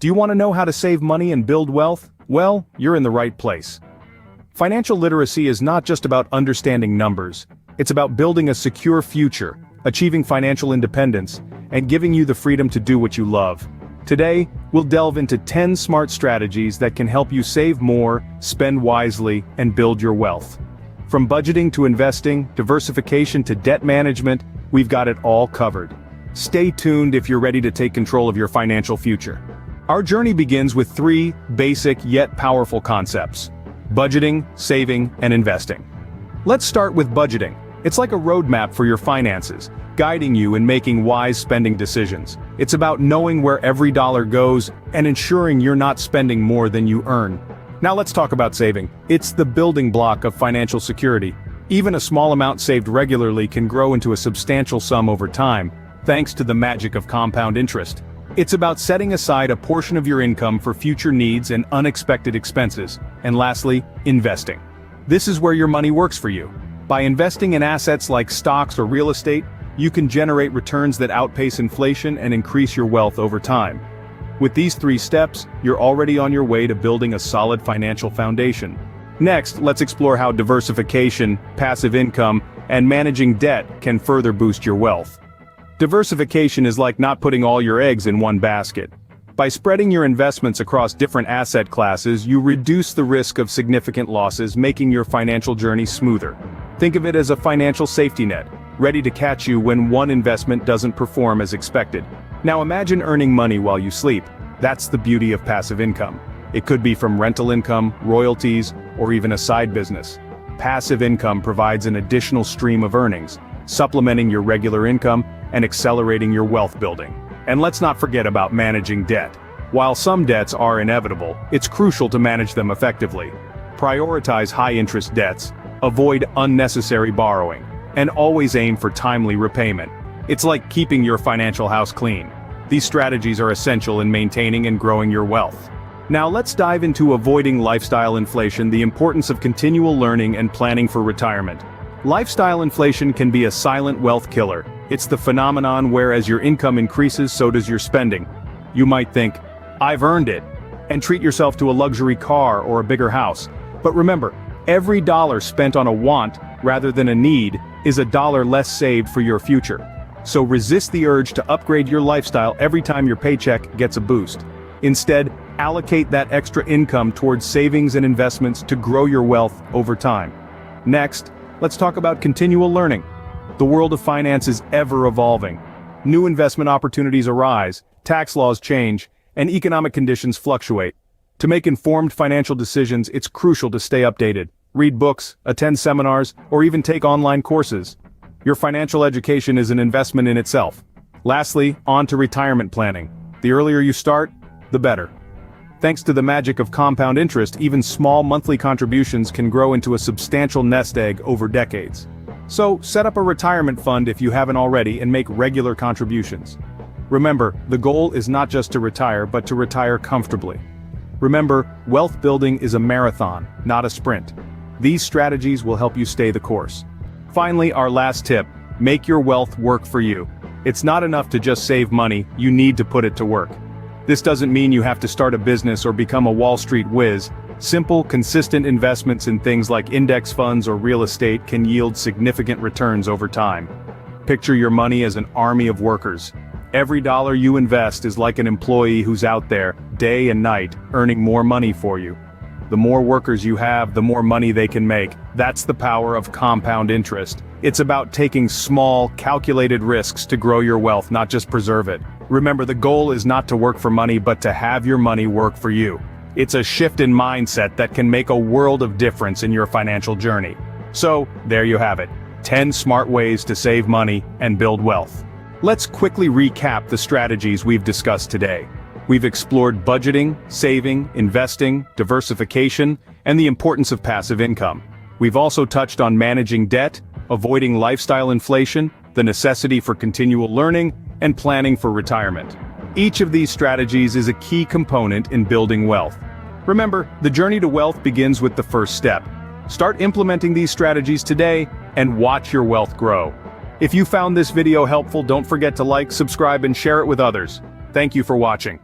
Do you want to know how to save money and build wealth? Well, you're in the right place. Financial literacy is not just about understanding numbers. It's about building a secure future, achieving financial independence, and giving you the freedom to do what you love. Today, we'll delve into 10 smart strategies that can help you save more, spend wisely, and build your wealth. From budgeting to investing, diversification to debt management, we've got it all covered. Stay tuned if you're ready to take control of your financial future. Our journey begins with 3 basic yet powerful concepts: budgeting, saving, and investing. Let's start with budgeting. It's like a roadmap for your finances, guiding you in making wise spending decisions. It's about knowing where every dollar goes and ensuring you're not spending more than you earn. Now let's talk about saving. It's the building block of financial security. Even a small amount saved regularly can grow into a substantial sum over time, thanks to the magic of compound interest. It's about setting aside a portion of your income for future needs and unexpected expenses. And lastly, investing. This is where your money works for you. By investing in assets like stocks or real estate, you can generate returns that outpace inflation and increase your wealth over time. With these 3 steps, you're already on your way to building a solid financial foundation. Next, let's explore how diversification, passive income, and managing debt can further boost your wealth. Diversification is like not putting all your eggs in one basket. By spreading your investments across different asset classes, you reduce the risk of significant losses, making your financial journey smoother. Think of it as a financial safety net, ready to catch you when one investment doesn't perform as expected. Now imagine earning money while you sleep. That's the beauty of passive income. It could be from rental income, royalties, or even a side business. Passive income provides an additional stream of earnings, supplementing your regular income and accelerating your wealth building. And let's not forget about managing debt. While some debts are inevitable, it's crucial to manage them effectively. Prioritize high-interest debts, avoid unnecessary borrowing, and always aim for timely repayment. It's like keeping your financial house clean. These strategies are essential in maintaining and growing your wealth. Now let's dive into avoiding lifestyle inflation, the importance of continual learning and planning for retirement. Lifestyle inflation can be a silent wealth killer. It's the phenomenon where as your income increases, so does your spending. You might think, "I've earned it," and treat yourself to a luxury car or a bigger house. But remember, every dollar spent on a want, rather than a need, is a dollar less saved for your future. So resist the urge to upgrade your lifestyle every time your paycheck gets a boost. Instead, allocate that extra income towards savings and investments to grow your wealth over time. Next, let's talk about continual learning. The world of finance is ever evolving. New investment opportunities arise, tax laws change, and economic conditions fluctuate. To make informed financial decisions, it's crucial to stay updated. Read books, attend seminars, or even take online courses. Your financial education is an investment in itself. Lastly, on to retirement planning. The earlier you start, the better. Thanks to the magic of compound interest, even small monthly contributions can grow into a substantial nest egg over decades. So, set up a retirement fund if you haven't already and make regular contributions. Remember, the goal is not just to retire, but to retire comfortably. Remember, wealth building is a marathon, not a sprint. These strategies will help you stay the course. Finally, our last tip: make your wealth work for you. It's not enough to just save money, you need to put it to work. This doesn't mean you have to start a business or become a Wall Street whiz. Simple, consistent investments in things like index funds or real estate can yield significant returns over time. Picture your money as an army of workers. Every dollar you invest is like an employee who's out there, day and night, earning more money for you. The more workers you have, the more money they can make. That's the power of compound interest. It's about taking small, calculated risks to grow your wealth, not just preserve it. Remember, the goal is not to work for money, but to have your money work for you. It's a shift in mindset that can make a world of difference in your financial journey. So, there you have it. 10 smart ways to save money and build wealth. Let's quickly recap the strategies we've discussed today. We've explored budgeting, saving, investing, diversification, and the importance of passive income. We've also touched on managing debt, avoiding lifestyle inflation, the necessity for continual learning, and planning for retirement. Each of these strategies is a key component in building wealth. Remember, the journey to wealth begins with the first step. Start implementing these strategies today and watch your wealth grow. If you found this video helpful, don't forget to like, subscribe, and share it with others. Thank you for watching.